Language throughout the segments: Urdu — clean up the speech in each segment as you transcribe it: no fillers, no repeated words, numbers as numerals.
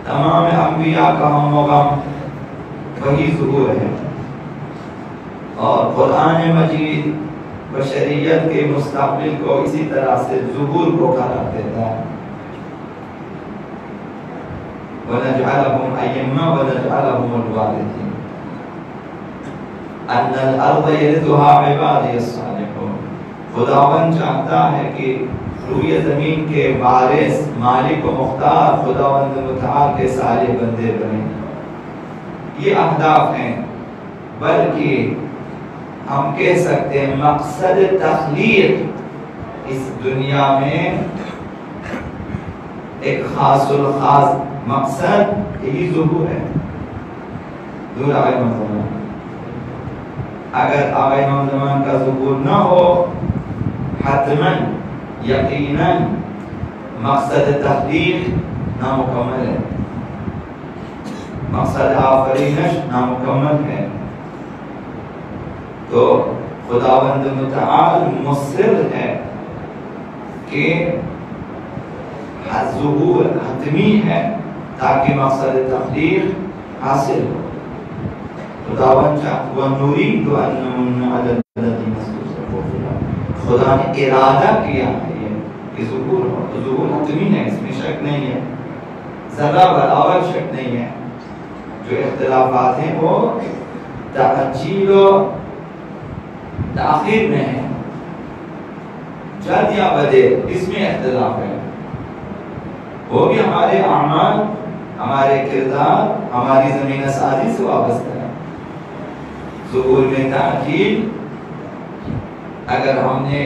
تمام انبیاء کا ہم و غم وہی ظہور ہے، اور قرآن مجید بشریت کے مستقبل کو اسی طرح سے ظہور کو قرار دیتا ہے۔ وَنَجْعَلَهُمْ أَئِمَّةً وَنَجْعَلَهُمُ الْوَارِثِينَ أَنَّ الْأَرْضَ يَرِثُهَا عِبَادِيَ الصَّالِحُونَ۔ خداوند چاہتا ہے کہ روئے زمین کے وارث، مالک و مختار خداوند متعال کے صالح بندے بنیں۔ یہ اہداف ہیں، بلکہ ہم کہہ سکتے ہیں مقصد تخلیق اس دنیا میں ایک خاص الخاص مقصد یہی ظہور ہے۔ ظہور آقا امام زمان، اگر آقا امام زمان کا ظہور نہ ہو حتماً یقیناً مقصد تخلیق نامکمل ہے، مقصد آفرینش نامکمل ہے۔ تو خداوند متعال مصر ہے کہ ظہور حتمی ہے تاکہ مقصد تخلیق حاصل ہو۔ خداوند چاہتا وَنُرِيدُ أَن نَّمُنَّ عَلَى الَّذِينَ اسْتُضْعِفُوا فِي الْأَرْضِ۔ خدا نے ارادہ کیا ہے کہ ظہور ہو، تو ظہور حتمی ہے، اس میں شک نہیں ہے، ذرہ برابر شک نہیں ہے۔ جو اختلافات ہیں وہ تعجیل و تاخیر میں ہے، جلد یا بدیر اس میں اختلاف ہے۔ وہ بھی ہمارے اعمال، ہمارے کردار، ہماری زمینہ سازی سے وابستہ ہے۔ ظہور میں تعجیل، اگر ہم نے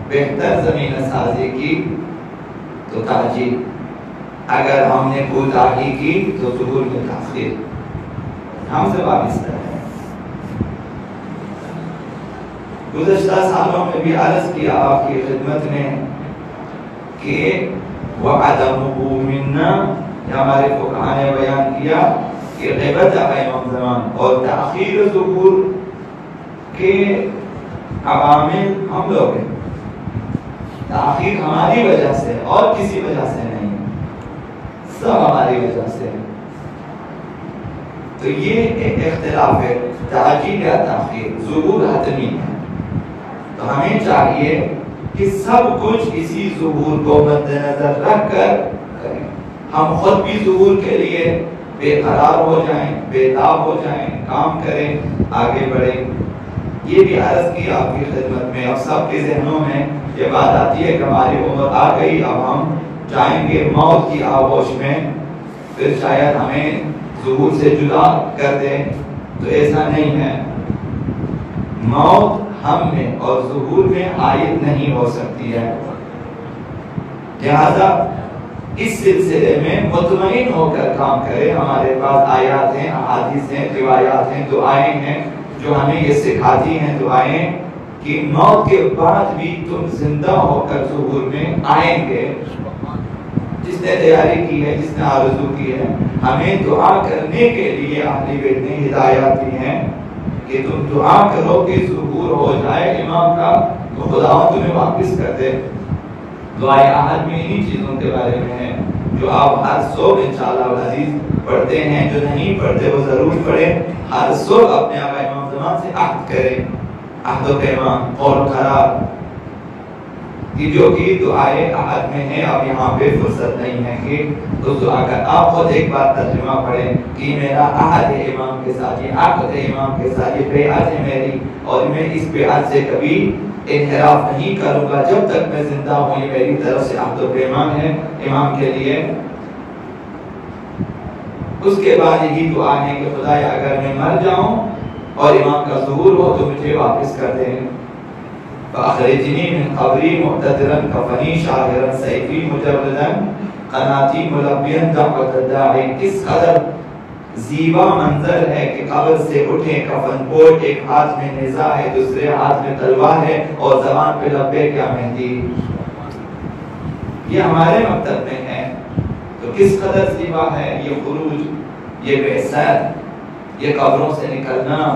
بہتر زمینہ سازی کی تو تعجیل، اگر ہم نے کوتاہی کی تو ظہور میں تاخیر ہم سے وابستہ ہے۔ گزشتہ سالوں میں بھی عرض کیا آپ کی خدمت میں کہ وَعَدَمُهُ مِنَّا، ہمارے فقہاء نے بیان کیا کہ غیبت آقا امام زمان اور تاخیر ظہور کے عوامل ہم لوگ ہیں، تاخیر ہماری وجہ سے اور کسی وجہ سے نہیں، سب ہماری وجہ سے۔ تو یہ ایک اختلاف ہے، تعجیل یا تاخیر، ظہور حتمی ہے۔ تو ہمیں چاہیے کہ سب کچھ اسی ظہور کو مد نظر رکھ کر کریں۔ ہم خود بھی ظہور کے لیے بے قرار ہو جائیں، بیتاب ہو جائیں، کام کریں، آگے بڑھیں۔ یہ بھی عرض کی آپ کی خدمت میں، اب سب کے ذہنوں میں یہ بات آتی ہے کہ ہماری عمر آ گئی، اب ہم جائیں گے موت کی آغوش میں، پھر شاید ہمیں ظہور سے جدا کر دیں۔ تو ایسا نہیں ہے، موت ہم میں اور ظہور میں عائد نہیں ہو سکتی ہے۔ لہذا اس سلسلے میں مطمئن ہو کر کام کرے۔ ہمارے پاس آیات ہیں، احادیث ہیں، روایات ہیں، دعائیں ہیں جو ہمیں یہ سکھاتی ہیں، دعائیں کہ موت کے بعد بھی تم زندہ ہو کر ظہور میں آئیں گے۔ جس نے تیاری کی ہے، جس نے آرزو کی ہے، ہمیں دعا کرنے کے لیے اہل بیت نے ہدایات دی ہیں کہ تم دعا کرو کہ ظہور ہو جائے امام کا تو خداوند تمہیں واپس کر دے۔ دعائے احد میں انہی چیزوں کے بارے میں ہے جو آپ ہر صبح انشاءاللہ العزیز پڑھتے ہیں، جو نہیں پڑھتے وہ ضرور پڑھیں۔ ہر صبح اپنے آقا امام زمان سے عہد کریں، عہد و پیمان اور قرار کہ جو کہ دعائے احد میں ہے۔ اب یہاں پہ فرصت نہیں ہے کہ اس دعا کا آپ خود ایک بار ترجمہ پڑھیں کہ میرا عہد ہے امام کے ساتھ، یہ عقد ہے امام کے ساتھ، یہ بیعت ہے میری، اور میں اس بیعت سے کبھی انحراف نہیں کروں گا جب تک میں زندہ ہوں۔ یہ میری طرف سے عہد و پیمان ہے امام کے لیے۔ اس کے بعد یہی دعا ہے کہ خدایا اگر میں مر جاؤں اور امام کا ظہور ہو تو مجھے واپس کر دیں۔ فَأَخْرِجْنِي مِنْ قَبْرِي مُعْتَذِرًا كَفَنِي شَاهِرًا سَيْفِي مُجَرِّدًا قَنَاتِي مُلَبِّيًا دَعْوَةَ الدَّاعِ۔ کس قدر زیبا منظر ہے کہ قبر سے اٹھیں کفن پوش، ایک ہاتھ میں نیزہ ہے، دوسرے ہاتھ میں تلوار ہے، اور زبان پہ لبیک یا مہدی۔ یہ ہمارے مکتب میں ہے، تو کس قدر زیبا ہے یہ خروج، یہ بعثت، یہ قبروں سے نکلنا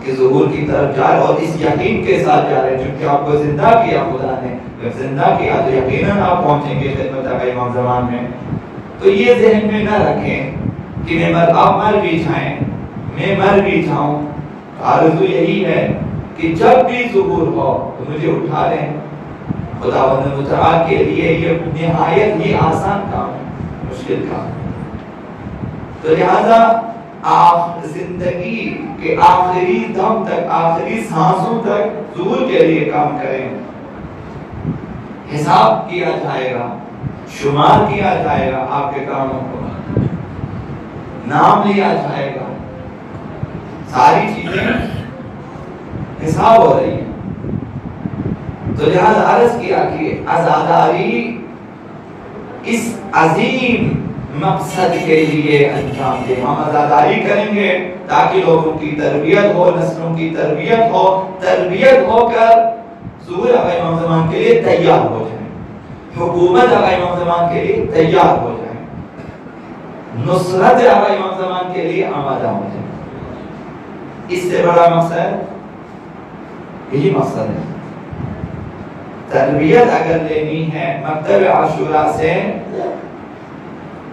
کہ ظہور کی طرف جا رہے، اور اس یقین کے ساتھ جا رہے ہیں چونکہ آپ کو زندہ کیا خدا نے، جب زندہ کیا تو یقیناً آپ پہنچیں گے خدمت آقا امام زمان میں۔ تو یہ ذہن میں نہ رکھیں کہ آپ مر بھی جائیں، میں مر بھی جاؤں، آرزو یہی ہے کہ جب بھی ظہور ہو تو مجھے اٹھا لیں۔ خداوند متعال کے لیے یہ نہایت ہی آسان کام ہے، مشکل کام۔ تو لہذا آپ زندگی کے آخری دم تک، آخری سانسوں تک ظہور کے لیے کام کریں۔ حساب کیا جائے گا، شمار کیا جائے گا آپ کے کاموں کو، نام لیا جائے گا، ساری چیزیں حساب ہو رہی ہیں۔ تو لہذا عرض کیا کہ عزاداری اس عظیم مقصد کے لیے انجام دے۔ ہم عزاداری کریں گے تاکہ لوگوں کی تربیت ہو، نسلوں کی تربیت ہو کر ظہور آقا امام زمان کے لیے تیار ہو جائیں، حکومت آقا امام زمان کے لیے تیار ہو جائیں، نصرت آقا امام زمان کے لیے آمادہ ہو جائیں۔ اس سے بڑا مقصد یہی مقصد ہے۔ تربیت اگر لینی ہے مکتب عاشورہ سے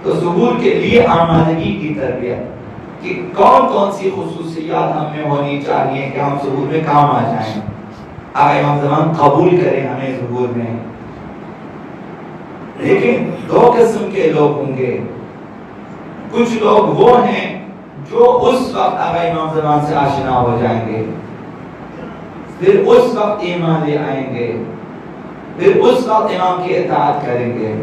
تو ظہور کے لیے آمادگی کی تربیت، کہ کون کون سی خصوصیات ہم میں ہونی چاہیے کہ ہم ظہور میں کام آ جائیں، آقا امام زمان قبول کریں ہمیں ظہور میں۔ لیکن دو قسم کے لوگ ہوں گے، کچھ لوگ وہ ہیں جو اس وقت آقا امام زمان سے آشنا ہو جائیں گے، پھر اس وقت ایمان لے آئیں گے، پھر اس وقت امام کی اطاعت کریں گے۔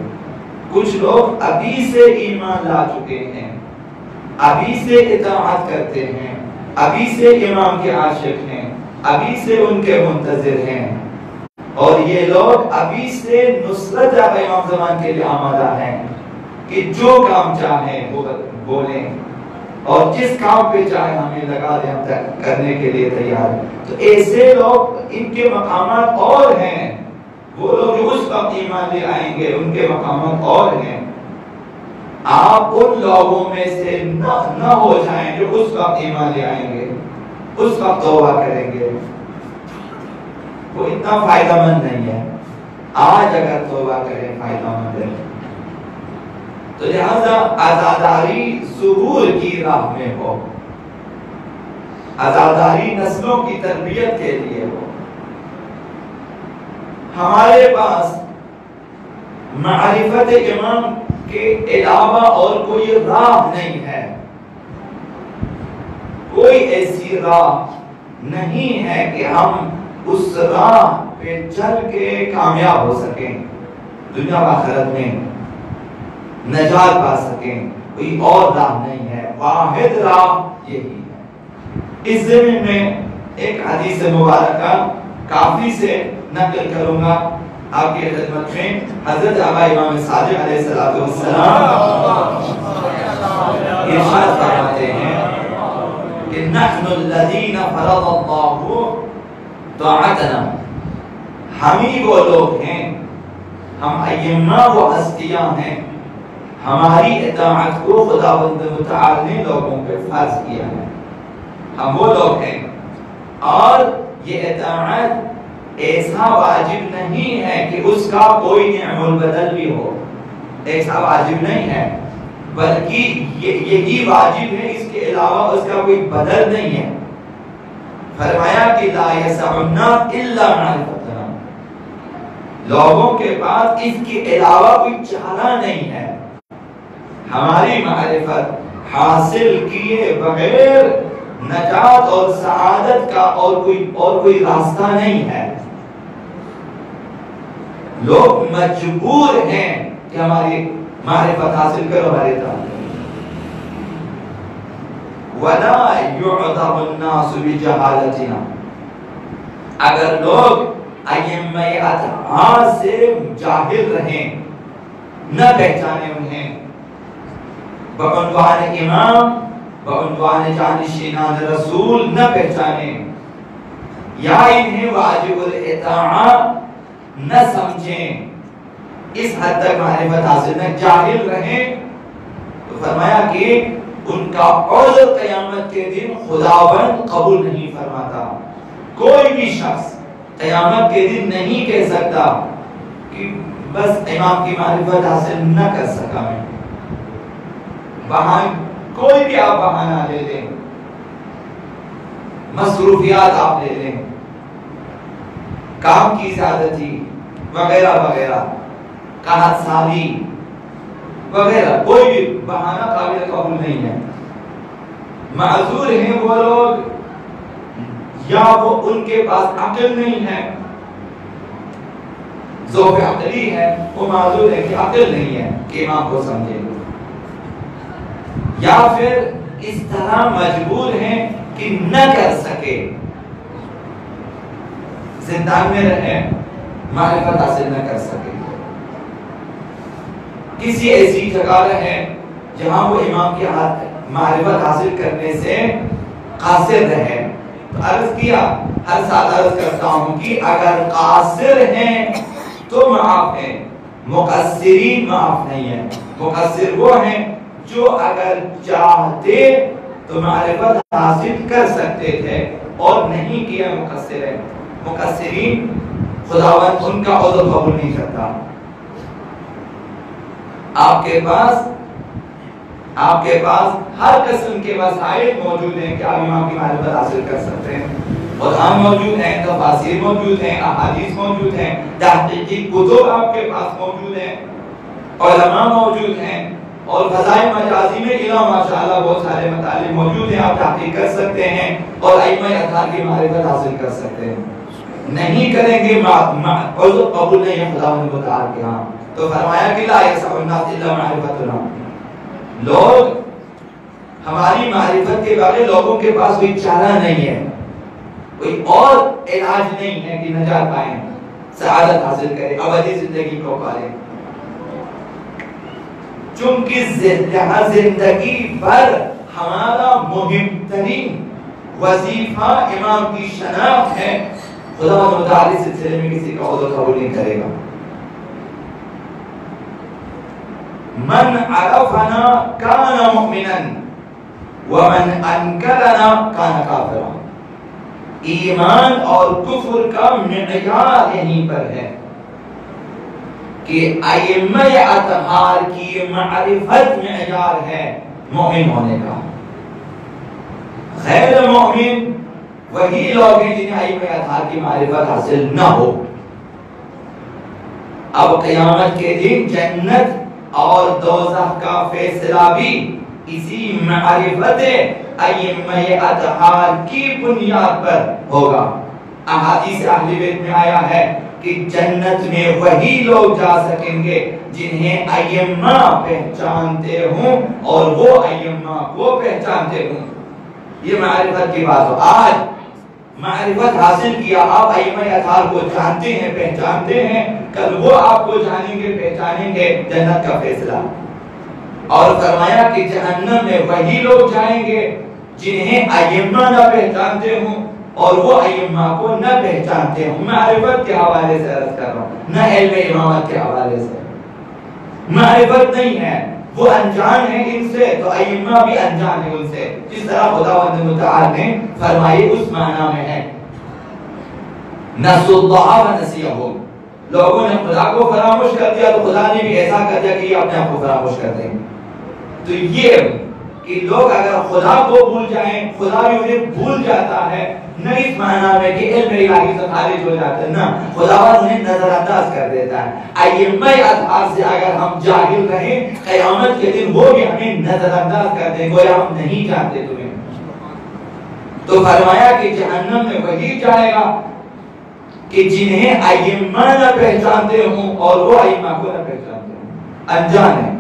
کچھ لوگ ابھی سے ایمان لا چکے ہیں، ابھی سے اطاعت کرتے ہیں، ابھی سے امام کے عاشق ہیں، ابھی سے ان کے منتظر ہیں، اور یہ لوگ ابھی سے نصرت آقا امام زمان کے لیے آمادہ ہیں کہ جو کام چاہیں وہ بولیں، اور جس کام پہ چاہے ہمیں لگا دیں، ہم تک کرنے کے لیے تیار ہیں۔ تو ایسے لوگ، ان کے مقامات اور ہیں، وہ لوگ جو اس وقت ایمان لے آئیں گے ان کے مقامات اور ہیں۔ آپ ان لوگوں میں سے نہ ہو جائیں جو اس وقت ایمان لے آئیں گے، اس وقت توبہ کریں گے، وہ اتنا فائدہ مند نہیں ہے۔ آج اگر توبہ کریں فائدہ مند ہے۔ تو لہذا عزاداری ظہور کی راہ میں ہو، عزاداری نسلوں کی تربیت کے لیے ہو۔ ہمارے پاس معرفت امام کے علاوہ اور کوئی راہ نہیں ہے، کوئی ایسی راہ نہیں ہے کہ ہم اس راہ پہ چل کے کامیاب ہو سکیں، دنیا و آخرت میں نجات پا سکیں۔ کوئی اور راہ نہیں ہے، واحد راہ یہی ہے۔ اس زمین میں ایک حدیث مبارکہ کافی سے نقل کروں گا آپ کی خدمت میں۔ حضرت آقا امام صادق علیہ السلام ارشاد فرماتے ہیں کہ نحن الذین فرض اللہ طاعتنا، ہم ہی وہ لوگ ہیں، ہم ائمہ و ہستیاں ہیں، ہماری اطاعت کو خداوند متعال نے لوگوں پہ فرض کیا ہے، ہم وہ لوگ ہیں۔ اور یہ اطاعت ایسا واجب نہیں ہے کہ اس کا کوئی نعم البدل بھی ہو، ایسا واجب نہیں ہے، بلکہ یہی واجب ہے، اس کے علاوہ اس کا کوئی بدل نہیں ہے۔ فرمایا کہ لا یسعنا الا معرفتنا، لوگوں کے پاس اس کے علاوہ کوئی چارہ نہیں ہے، ہماری معرفت حاصل کیے بغیر نجات اور سعادت کا اور کوئی راستہ نہیں ہے۔ لوگ مجبور ہیں کہ ہماری معرفت حاصل کرو، ہمارے تعلق وَلَا يُعْذَبُ النَّاسُ بِجَهَالَتِنَا، اگر لوگ ائمہ اطاعت سے جاہل رہیں، نہ پہچانے انہیں بعنوان امام، بعنوان جانشینان رسول نہ پہچانے، یا انہیں واجب الاطاعت نہ سمجھیں، اس حد تک معرفت حاصل نہ، جاہل رہیں، تو فرمایا کہ ان کا عذر قیامت کے دن خداوند قبول نہیں فرماتا۔ کوئی بھی شخص قیامت کے دن نہیں کہہ سکتا کہ بس امام کی معرفت حاصل نہ کر سکا میں، وہاں کوئی بھی آپ بہانہ لے لیں، مصروفیات آپ لے لیں، کام کی زیادتی وغیرہ وغیرہ، قحط سالی وغیرہ، کوئی بھی بہانہ قابل قبول نہیں ہے۔ معذور ہیں وہ لوگ یا وہ ان کے پاس عقل نہیں ہے، ذوق عقلی ہے، وہ معذور ہے کہ عقل نہیں ہے کہ امام کو سمجھے، یا پھر اس طرح مجبور ہیں کہ نہ کر سکے، زندان میں رہے، معرفت حاصل نہ کر سکے، کسی ایسی جگہ رہے جہاں وہ امام کی معرفت حاصل کرنے سے قاصر رہے۔ تو عرض کیا، ہر سال عرض کرتا ہوں کہ اگر قاصر ہیں تو معاف ہیں، مقصرین معاف نہیں ہیں۔ مقصر وہ ہیں جو اگر چاہتے تو معرفت حاصل کر سکتے تھے اور نہیں کیا، مقصر ہیں۔ مقصرین خداوند ان کا عذر قبول نہیں کرتا۔ آپ کے پاس ہر قسم کے وسائل موجود ہیں کہ آپ امام کی معرفت حاصل کر سکتے ہیں۔ قرآن موجود ہیں، تفاسیر موجود ہیں، احادیث موجود ہیں، تحقیقی کتب آپ کے پاس موجود ہیں، علماء موجود ہیں، اور فضائل مجازی میں ماشاءاللہ بہت سارے مطالب موجود ہیں، آپ تحقیق کر سکتے ہیں اور ائمہ اطہار کی معرفت حاصل کر سکتے ہیں۔ نہیں کریں گے عذر قبول نہیں ہے خداوند متعال کے ہاں۔ تو فرمایا کہ لا یسع الناس الا معرفتنا، لوگ ہماری معرفت کے بغیر لوگوں کے پاس کوئی چارہ نہیں ہے، کوئی اور علاج نہیں ہے کہ نجات پائیں، سعادت حاصل کریں، ابدی زندگی کو پالیں۔ چونکہ زندگی پر ہمارا مہم ترین وظیفہ امام کی شناخت ہے، خدا متعالی سلسلے میں کسی کا عذر قبول نہیں کرے گا۔ من عرفنا کان مؤمنا ومن انکرنا کان کافرا، ایمان اور کفر کا معیار یہیں پر ہے کہ ائمہ اطہار کی معرفت معیار ہے مومن ہونے کا۔ غیر مومن وہی لوگ ہیں جنہیں ائمہ اطہار کی معرفت حاصل نہ ہو۔ اب قیامت کے دن جنت اور دوزخ کا فیصلہ بھی اسی معرفت ائمہ اطہار کی بنیاد پر ہوگا۔ احادیث اہل بیت میں آیا ہے کہ جنت میں وہی لوگ جا سکیں گے جنہیں ائمہ پہچانتے ہوں اور وہ ائمہ کو پہچانتے ہوں۔ یہ معرفت کی بات ہو۔ آج معرفت حاصل کیا، آپ ائمہ اطہار کو جانتے ہیں، پہچانتے ہیں، کل وہ آپ کو جانیں گے، پہچانیں گے، جنت کا فیصلہ۔ اور فرمایا کہ جہنم میں وہی لوگ جائیں گے جنہیں ائمہ نہ پہچانتے ہوں اور وہ ائمہ کو نہ پہچانتے ہوں۔ معرفت کے حوالے سے عرض کر رہا ہوں، نہ علم امامت کے حوالے سے۔ معرفت نہیں ہے، وہ انجان ہیں ان سے تو ائمہ بھی انجان ہیں ان سے، جس طرح خداوند متعال نے فرمائی اس معنی میں ہے۔ نسوا اللہ ونسیہم، لوگوں نے خدا کو فراموش کر دیا تو خدا نے بھی ایسا کر دیا کہ یہ اپنے آپ کو فراموش کر دیں۔ تو یہ کہ لوگ اگر خدا کو بھول جائیں، خدا بھی انہیں بھول جاتا ہے، نہ اس معنی میں کہ علم الہی سے خارج ہو جاتا ہے، نہ، خداوند انہیں نظر انداز کر دیتا ہے۔ ائمہ اطہار سے اگر ہم جاہل رہیں، قیامت کے دن وہ بھی ہمیں نظر انداز کر دیں، گویا ہم نہیں جانتے تمہیں۔ تو فرمایا کہ جہنم میں وہی جائے گا کہ جنہیں ائمہ نہ پہچانتے ہوں اور وہ ائمہ کو نہ پہچانتے ہوں، انجان ہے۔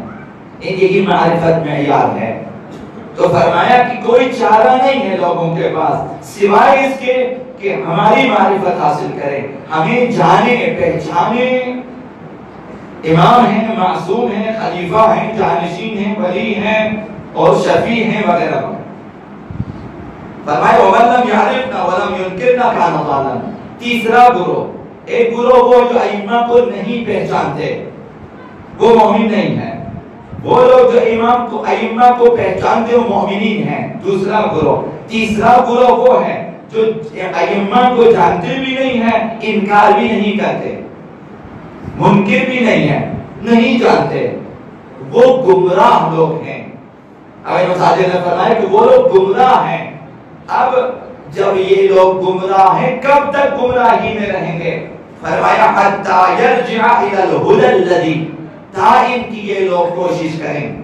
یہی معرفت معیار ہے۔ تو فرمایا کہ کوئی چارہ نہیں ہے لوگوں کے پاس سوائے اس کے کہ ہماری معرفت حاصل کریں، ہمیں جانے، پہچانے۔ امام ہیں، معصوم ہیں، خلیفہ ہیں، جانشین ہیں، ولی ہیں اور شفیع ہیں وغیرہ۔ فرمایا وَمَن لَّمْ يَعْرِفْنَا وَلَمْ يُنْكِرْنَا كَانَ ضَالًا۔ تیسرا گروہ، ایک گروہ وہ جو ائمہ کو نہیں پہچانتے، وہ مومن نہیں ہے۔ وہ لوگ جو ائمہ کو پہچانتے وہ مومنین ہیں، دوسرا گروہ۔ تیسرا گروہ وہ ہے جو ائمہ کو جانتے بھی نہیں ہیں، انکار بھی نہیں کرتے، منکر بھی نہیں ہے، نہیں جانتے، وہ گمراہ لوگ ہیں۔ امام صادق نے فرمایا کہ وہ لوگ گمراہ ہیں. اب جب یہ لوگ گمراہ ہیں کب تک گمراہی میں رہیں گے؟ فرمایا حتی یرجع الی الہدی الذی، تائم کی یہ لوگ کوشش کریں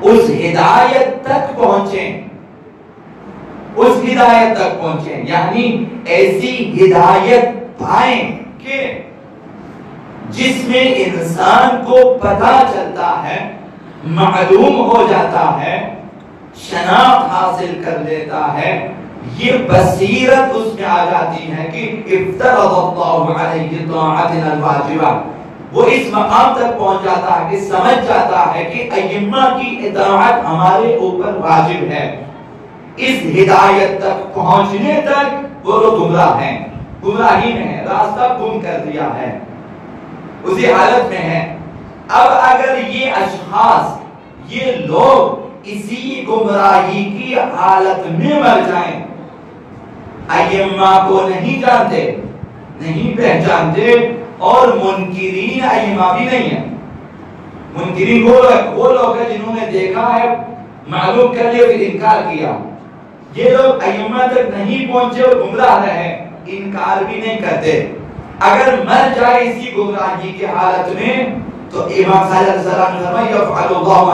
اس ہدایت تک پہنچیں، اس ہدایت تک پہنچیں، یعنی ایسی ہدایت پائیں کہ جس میں انسان کو پتہ چلتا ہے، معلوم ہو جاتا ہے، شناخت حاصل کر لیتا ہے، یہ بصیرت اس میں آ جاتی ہے کہ افترض اللہ علیہ طاعتنا الواجبہ. وہ اس مقام تک پہنچ جاتا ہے کہ سمجھ جاتا ہے کہ ائمہ کی اطاعت ہمارے اوپر واجب ہے. اس ہدایت تک پہنچنے تک وہ لوگ گمراہ ہیں، گمراہی میں ہیں، راستہ گم کر دیا ہے، اسی حالت میں ہے. اب اگر یہ اشخاص، یہ لوگ اسی گمراہی کی حالت میں مر جائیں، ائمہ کو نہیں جانتے، نہیں پہچانتے، اور منکرین ائمہ بھی نہیں ہیں. منکرین وہ لوگ ہیں جنہوں نے دیکھا ہے، معلوم کر لیا پھر انکار کیا. یہ لوگ ائمہ تک نہیں پہنچے اور گمراہ رہے، انکار بھی نہیں کرتے. اگر مر جائے اسی گمراہی کی حالت میں تو امام صادق علیہ السلام نے فرمایا یفعل اللہ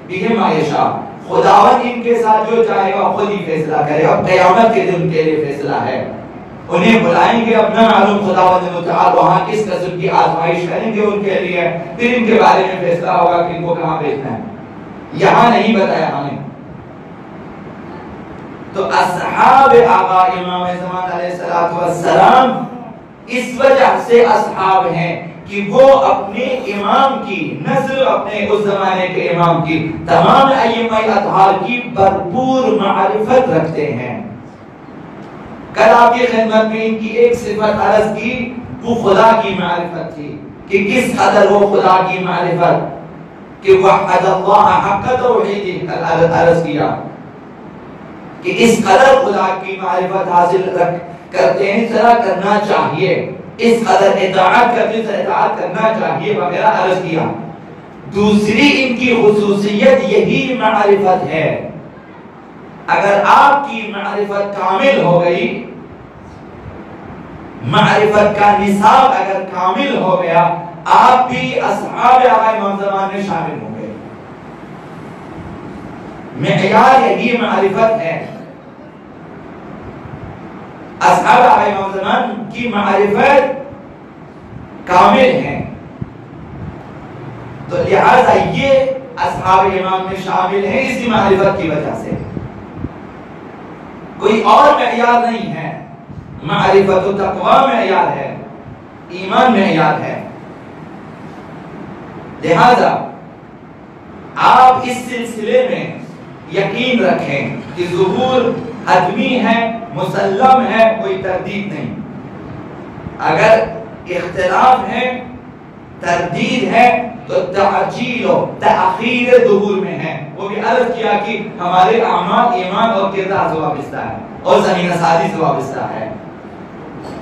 بہم ما یشاء، خداوند ان کے ساتھ جو چاہے گا خود ہی فیصلہ کرے گا. قیامت کے دن کے لیے فیصلہ ہے. انہیں بلائیں گے اپنا معلوم خداوند متعال، وہاں کس قسم کی آزمائش کریں گے ان کے لیے، پھر ان کے بارے میں فیصلہ ہوگا کہ ان کو کہاں بھیجنا ہے. یہاں نہیں بتایا ہمیں. تو اصحاب آقا امام زمان علیہ السلام اس وجہ سے اصحاب ہیں کہ وہ اپنے امام کی، نہ صرف اپنے اس زمانے کے امام کی، تمام ائمہ اطہار کی بھرپور معرفت رکھتے ہیں. کل آپ کی خدمت میں ان کی ایک صفت عرض کی، وہ خدا کی معرفت تھی کہ کس قدر وہ خدا کی معرفت، کہ وحد اللہ حق توحید عرض کیا کہ اس قدر خدا کی معرفت حاصل کرتے ہیں، اس طرح کرنا چاہیے، اس قدر اطاعت کرتے ہیں، اطاعت کرنا چاہیے وغیرہ عرض کیا. دوسری ان کی خصوصیت یہی معرفت ہے. اگر آپ کی معرفت کامل ہو گئی، معرفت کا نصاب اگر کامل ہو گیا، آپ بھی اصحاب آقا امام زمان میں شامل ہوں گے. معیار یہی معرفت ہے. اصحاب آقا امام زمان کی معرفت کامل ہے، تو لہذا یہ اصحاب امام میں شامل ہیں اسی معرفت کی وجہ سے. کوئی اور معیار نہیں ہے. معرفت و تقوی معیار ہے، ایمان معیار ہے. لہذا آپ اس سلسلے میں یقین رکھیں کہ ظہور حتمی ہے، مسلم ہے، کوئی تردید نہیں. اگر اختلاف ہے، تردید ہے، تو تعجیل و تأخیر ظہور میں ہے. وہ بھی عرض کیا کہ ہمارے اعمال ایمان اور کردار سے وابستہ ہے اور زمینہ سازی سے وابستہ ہے.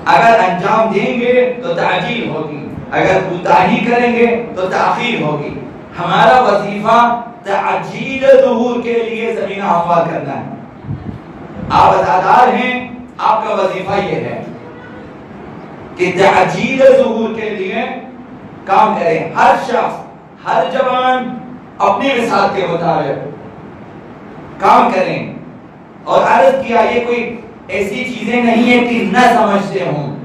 اگر انجام دیں گے تو تعجیل ہوگی، اگر کوتاہی کریں گے تو تأخیر ہوگی. ہمارا وظیفہ تعجیل ظہور کے لیے زمینہ ہموار کرنا ہے. آپ عزادار ہیں، آپ کا وظیفہ یہ ہے کہ تعجیل ظہور کے لیے کام کریں. ہر شخص، ہر جوان اپنی وسعت کے مطابق کام کریں. اور عرض کیا یہ کوئی ایسی چیزیں نہیں ہیں کہ نہ سمجھتے ہوں.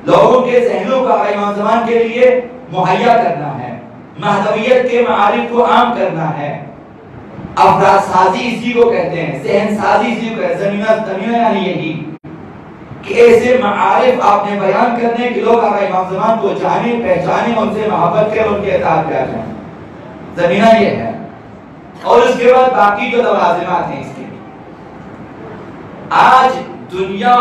لوگوں کے ذہنوں کا امام زمان کے لیے مہیا کرنا ہے، مہدویت کے معارف کو عام کرنا ہے. افراد سازی اسی کو کہتے ہیں، ذہن سازی اسی کو کہتے ہیں. زمینہ یعنی یہی کہ ایسے معارف آپ نے بیان کرنے کہ لوگ آقا امام زمان کو جانے، پہچانے، ان سے محبت کریں، ان کے اطاعت کیا جائیں. زمینہ یہ ہے. اور اس کے بعد باقی جو لوازمات ہیں اس کے. آج دنیا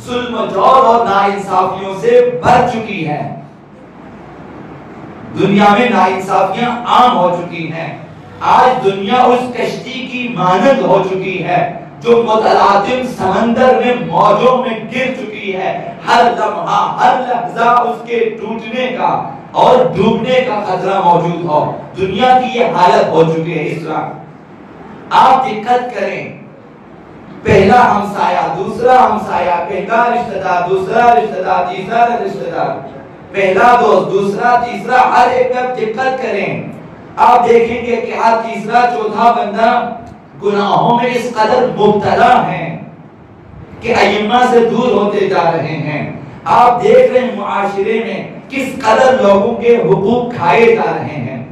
ظلم و جور اور ناانصافیوں سے بھر چکی ہے. دنیا میں ناانصافیاں عام ہو چکی ہیں. آج دنیا اس کشتی کی مانند ہو چکی ہے جو متلاطم سمندر میں موجوں میں گر چکی ہے. ہر لمحہ، ہر لحظہ اس کے ٹوٹنے کا اور ڈوبنے کا خطرہ موجود ہو. دنیا کی یہ حالت ہو چکی ہے اس وقت. آپ دقت کریں، پہلا ہمسایہ، دوسرا ہمسایہ، پہلا رشتہ دار، دوسرا رشتہ دار، تیسرا رشتہ دار، پہلا دوست، دوسرا، تیسرا، ہر ایک میں دقت کریں، آپ دیکھیں گے کہ ہر تیسرا چوتھا بندہ گناہوں میں اس قدر مبتلا ہے کہ ائمہ سے دور ہوتے جا رہے ہیں۔ آپ دیکھ رہے ہیں معاشرے میں کس قدر لوگوں کے حقوق کھائے جا رہے ہیں،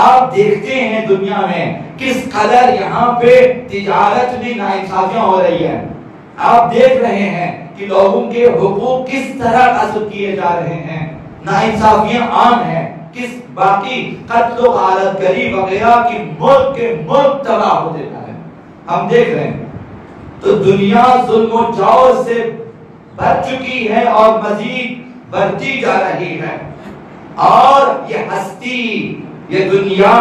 آپ دیکھتے ہیں دنیا میں کس قدر یہاں پہ تجارت میں ناانصافیاں ہو رہی ہے، آپ دیکھ رہے ہیں کہ لوگوں کے حقوق کس طرح غصب کیے جا رہے ہیں، ناانصافیاں عام ہیں، کس باقی قتل و غارت گری وغیرہ کی ملک کے ملک تباہ ہوتے جا رہے ہیں، ہم دیکھ رہے ہیں۔ تو دنیا ظلم و جور سے بھر چکی ہے اور مزید بڑھتی جا رہی ہے، اور یہ ہستی، یہ دنیا،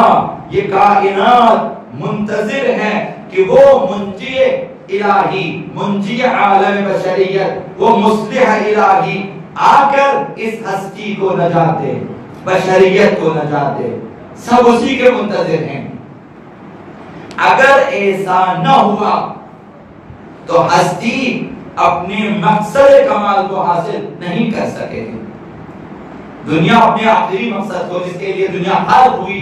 یہ کائنات منتظر ہے کہ وہ منجی الہی، منجی عالم بشریت، وہ مصلح الہی آ کر اس ہستی کو نجات دے، بشریت کو نجات دے، سب اسی کے منتظر ہیں۔ اگر ایسا نہ ہوا تو ہستی اپنے مقصد کمال کو حاصل نہیں کر سکے گی، دنیا اپنے آخری مقصد کو جس کے لیے دنیا خلق ہوئی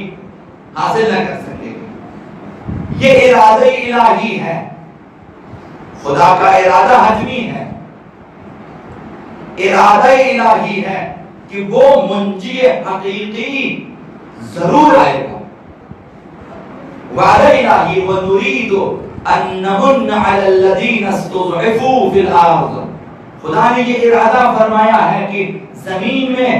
حاصل نہ کر سکے گی۔ یہ ارادہ الہی ہے، خدا کا ارادہ حتمی ہے، ارادہ الہی ہے کہ وہ منجی حقیقی ضرور آئے گا، وعدہ الہی، وَنُرِيدُ أَن نَّمُنَّ عَلَى الَّذِينَ اسْتُضْعِفُوا فِي الْأَرْضِ، خدا نے یہ ارادہ فرمایا ہے کہ زمین میں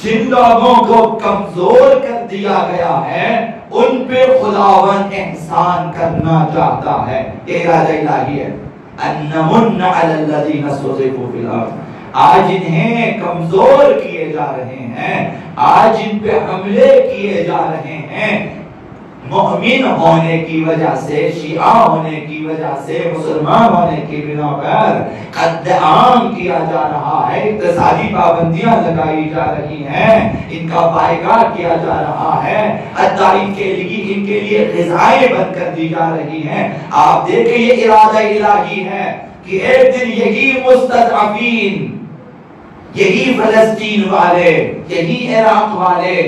جن لوگوں کو کمزور کر دیا گیا ہے ان پہ خداوند احسان کرنا چاہتا ہے، یہ ارادہ الہی ہے۔ أَن نَّمُنَّ عَلَى الَّذِينَ اسْتُضْعِفُوا فِي الْأَرْضِ، آج انہیں کمزور کیے جا رہے ہیں، آج ان پہ حملے کیے جا رہے ہیں، مومن ہونے کی وجہ سے، شیعہ ہونے کی وجہ سے، مسلمان ہونے کی بنا پر قتل عام کیا جا رہا ہے، اقتصادی پابندیاں لگائی جا رہی ہیں، ان کا بائیکاٹ کیا جا رہا ہے، حتیٰ ان کے لیے غذائیں بند کر دی جا رہی ہیں۔ آپ دیکھیں یہ ارادہ الہی ہے کہ ایک دن یہی مستضعفین، یہی فلسطین والے، یہی عراق والے،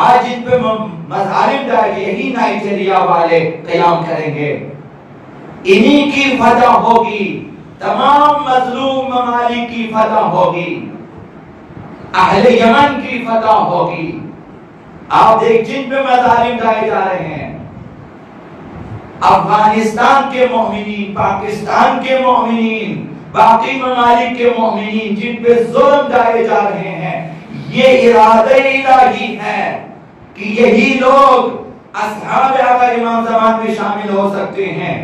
آج ان پہ مظالم ڈالے، یہی نائجیریا والے قیام کریں گے، انہی کی فتح ہوگی، تمام مظلوم ممالک کی فتح ہوگی، اہل یمن کی فتح ہوگی۔ آپ دیکھ جن پہ مظالم ڈالے جا رہے ہیں، افغانستان کے مومنین، پاکستان کے مومنین، باقی ممالک کے مومنین جن پہ ظلم ڈالے جا رہے ہیں، یہ ارادہ الہی ہے کہ یہی لوگ اصحاب آقا امام زمان میں شامل ہو سکتے ہیں،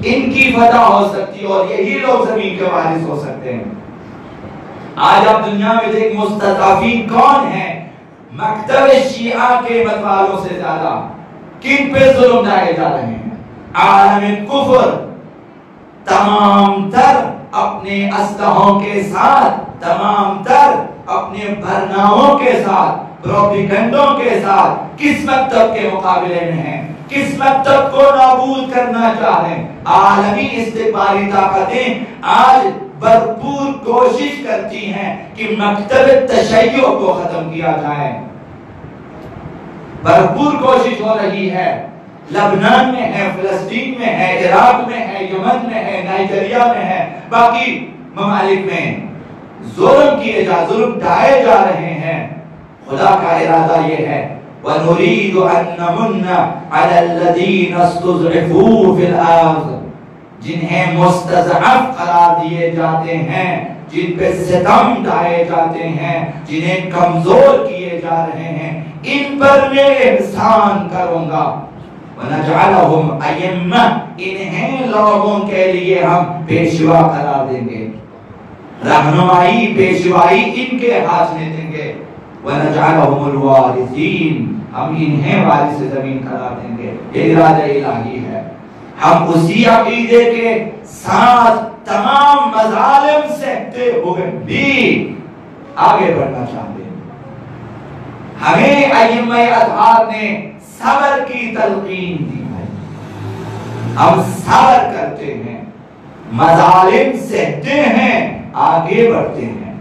ان کی فتح ہو سکتی اور یہی لوگ زمین کے وارث ہو سکتے ہیں۔ آج آپ دنیا میں دیکھ مستضعفین کون ہیں؟ مکتب شیعہ کے متوالوں سے زیادہ کن پہ ظلم ڈالے جا رہے ہیں؟ عالم کفر تمام تر اپنے اسلحوں کے ساتھ، تمام تر اپنے بھرناؤں کے ساتھ، پروپیگنڈوں کے ساتھ کس مکتب کے مقابلے میں ہیں؟ کس مکتب کو نابود کرنا چاہیں؟ عالمی استقبالی طاقتیں آج بھرپور کوشش کرتی ہیں کہ مکتب تشیع کو ختم کیا جائے، بھرپور کوشش ہو رہی ہے، لبنان میں ہے، فلسطین میں ہے، عراق میں ہے، یمن میں ہے، نائجیریا میں ہے، باقی ممالک میں ظلم کیے ظلم ڈھائے جا رہے ہیں۔ خدا کا ارادہ یہ ہے وَنُرِيدُ أَن نَّمُنَّ عَلَى الَّذِينَ اسْتُضْعِفُوا فِي الْأَرْضِ، جنہیں مستضعف قرار دیے جاتے ہیں، جن پہ ستم ڈھائے جاتے ہیں، جنہیں کمزور کیے جا رہے ہیں، ان پر میں احسان کروں گا۔ وَنَجْعَلَهُمْ أَئِمَّةً، انہیں لوگوں کے لیے ہم پیشوا قرار دیں گے، رہنمائی پیشوائی ان کے ہاتھ میں دیں گے۔ وَنَجْعَلَهُمُ الْوَارِثِينَ، ہم انہیں وارث زمین قرار دیں گے۔ یہ ارادہ الہی ہے۔ ہم اسی عقیدے کے ساتھ تمام مظالم سہتے ہوئے بھی آگے بڑھنا چاہتے ہیں۔ ہمیں ائمہ اطہار نے صبر کی تلقین دی ہے، ہم صبر کرتے ہیں، مظالم سہتے ہیں، آگے بڑھتے ہیں۔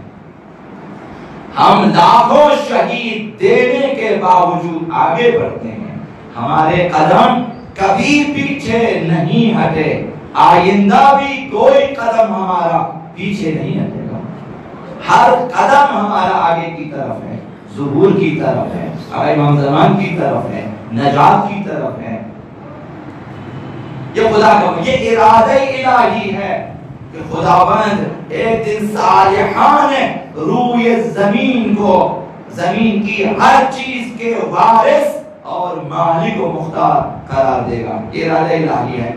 ہم لاکھوں شہید دینے کے باوجود آگے بڑھتے ہیں۔ ہمارے قدم کبھی پیچھے نہیں ہٹے، آئندہ بھی کوئی قدم ہمارا پیچھے نہیں ہٹے گا۔ ہر قدم ہمارا آگے کی طرف ہے، ظہور کی طرف ہے، امام زمان کی طرف ہے، نجات کی طرف ہے۔ یہ خدا کا یہ ارادہ الہی ہے کہ خداوند ایک دن صالحان روئے زمین کو، زمین کی ہر چیز کے وارث اور مالک و مختار قرار دے گا۔ یہ ارادہ الہی ہے۔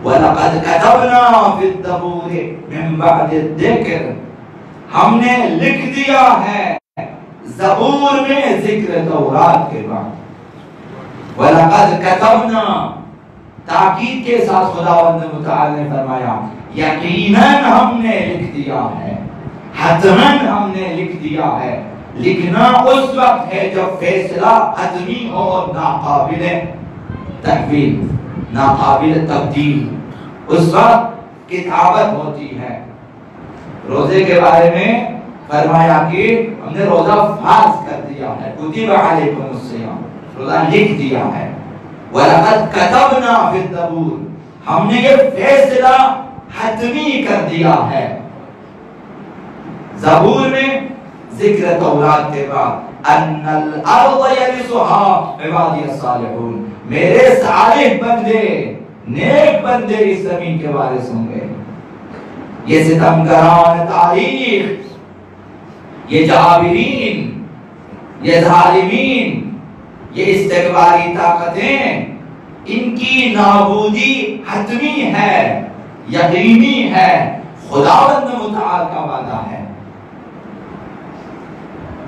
وَلَقَدْ كَتَبْنَا فِي الزَّبُورِ مِن بَعْدِ الذِّكْرِ، ہم نے لکھ دیا ہے زبور میں ذکر تورات کے بعد۔ وَلَقَدْ كَتَبْنَا، تاکید کے ساتھ خداوند متعال نے فرمایا یقیناً ہم نے لکھ دیا ہے، حتماً ہم نے لکھ دیا ہے۔ لکھنا اس وقت ہے جب فیصلہ حتمی ہو اور ناقابل تحویل، ناقابل تبدیل، اس وقت کتابت ہوتی ہے۔ روزے کے بارے میں فرمایا کہ ہم نے روزہ فرض کر دیا ہے، کتب علیکم الصیام، روزہ لکھ دیا ہے۔ وَلَقَدْ كَتَبْنَا فِي الزَّبُورِ، ہم نے یہ فیصلہ حتمی کر دیا ہے زبور میں ذکر تورات کے بعد، أَنَّ الْأَرْضَ يَرِثُهَا عِبَادِيَ الصَّالِحُونَ، میرے صالح بندے، نیک بندے اس زمین کے وارث ہوں گے۔ یہ ستمگران تاریخ، یہ جابرین، یہ ظالمین، یہ استکباری طاقتیں، ان کی نابودی حتمی ہے، یقینی ہے، خداوند متعال کا وعدہ ہے۔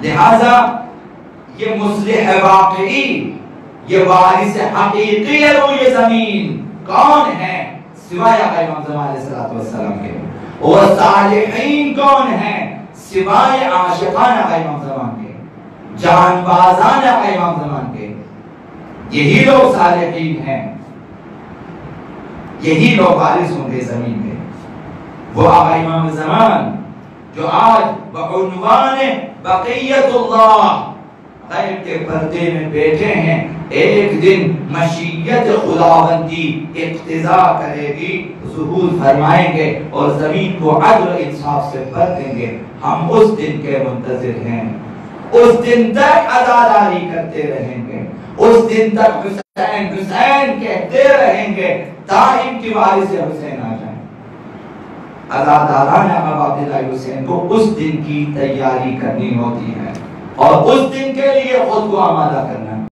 لہذا یہ مصلح واقعی، یہ وارث حقیقی روئے زمین کون ہے سوائے آقا امام زمان علیہ السلام کے؟ اور صالحین کون ہیں سوائے عاشقان آقا امام زمان کے، جان بازان آقا امام زمان کے؟ یہی لوگ صالحین ہیں، یہی لوگ وارث ہوں گے زمین کے۔ وہ آقا امام زمان جو آج بعنوان بقیت اللہ غیب کے پردے میں بیٹھے ہیں، ایک دن مشیت خداوندی اقتضا کرے گی، ظہور فرمائیں گے اور زمین کو عدل و انصاف سے بھر دیں گے۔ ہم اس دن کے منتظر ہیں، اس دن تک عزاداری کرتے رہیں گے، اس دن تک حسین حسین کہتے رہیں گے تائم کی وارث حسین آ جائیں۔ عزاداران ابا عبداللہ حسین کو اس دن کی تیاری کرنی ہوتی ہے اور اس دن کے لیے خود کو آمادہ کرنا